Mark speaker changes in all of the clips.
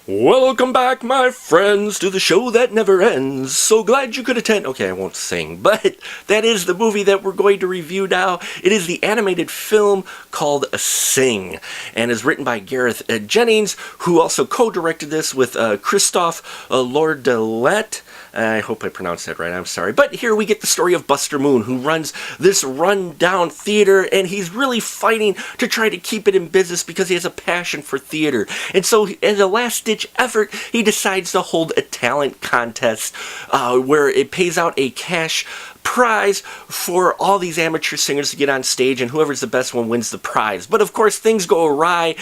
Speaker 1: Welcome back, my friends, to the show that never ends. So glad you could attend. Okay, I won't sing, but that is the movie that we're going to review now. It is the animated film called Sing, and is written by Gareth Jennings, who also co-directed this with Christophe Lordelet. I hope I pronounced that right, I'm sorry. But here we get the story of Buster Moon, who runs this run-down theater, and he's really fighting to try to keep it in business because he has a passion for theater. And so, as a last-ditch effort, he decides to hold a talent contest where it pays out a cash prize for all these amateur singers to get on stage, and whoever's the best one wins the prize. But of course things go awry,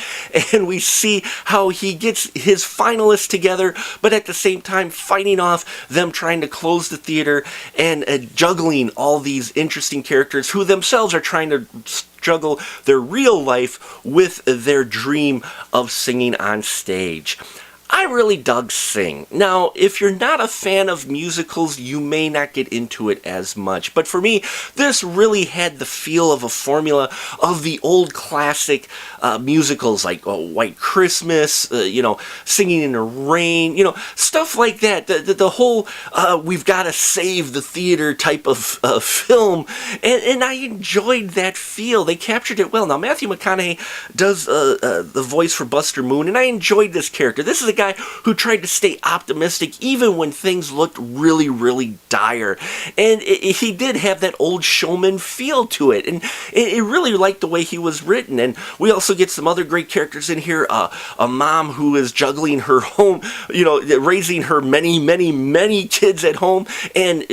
Speaker 1: and we see how he gets his finalists together, but at the same time fighting off them trying to close the theater and juggling all these interesting characters who themselves are trying to juggle their real life with their dream of singing on stage. I really dug Sing. Now, if you're not a fan of musicals, you may not get into it as much. But for me, this really had the feel of a formula of the old classic musicals like White Christmas, Singing in the Rain, stuff like that. The whole we've got to save the theater type of film. And I enjoyed that feel. They captured it well. Now, Matthew McConaughey does the voice for Buster Moon, and I enjoyed this character. This is a guy who tried to stay optimistic even when things looked really, really dire. And he did have that old showman feel to it, and it really liked the way he was written. And we also get some other great characters in here. A mom who is juggling her home, raising her many, many, many kids at home, and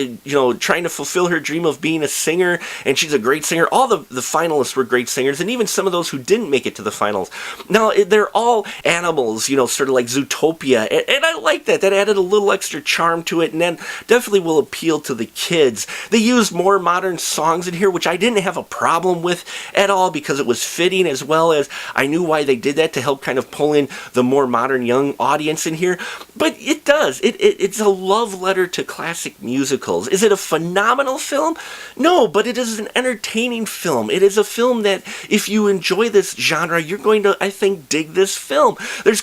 Speaker 1: trying to fulfill her dream of being a singer. And she's a great singer. All the finalists were great singers, and even some of those who didn't make it to the finals. Now, they're all animals, sort of like Zootopia, and I like that. That added a little extra charm to it, and then definitely will appeal to the kids. They used more modern songs in here, which I didn't have a problem with at all because it was fitting, as well as I knew why they did that, to help kind of pull in the more modern young audience in here. But it does. It's a love letter to classic musicals. Is it a phenomenal film? No, but it is an entertaining film. It is a film that, if you enjoy this genre, you're going to, I think, dig this film. There's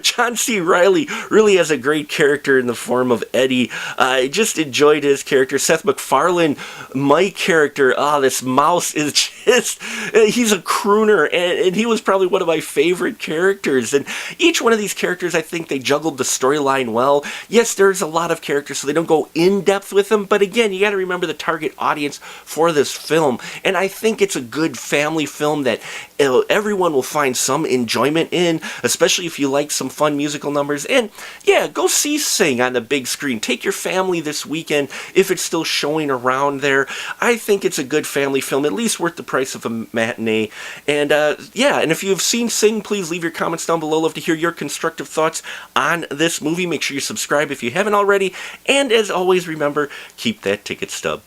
Speaker 1: John C. Reilly really has a great character in the form of Eddie. I just enjoyed his character. Seth MacFarlane, my character, this mouse is just, he's a crooner, and he was probably one of my favorite characters. And each one of these characters, I think they juggled the storyline well. Yes, there's a lot of characters, so they don't go in depth with them, but again, you got to remember the target audience for this film, and I think it's a good family film that everyone will find some enjoyment in, especially if you like some fun musical numbers. And yeah, go see Sing on the big screen. Take your family this weekend if it's still showing around there. I think it's a good family film, at least worth the price of a matinee. And and if you've seen Sing, please leave your comments down below. Love to hear your constructive thoughts on this movie. Make sure you subscribe if you haven't already, and as always, remember, keep that ticket stub.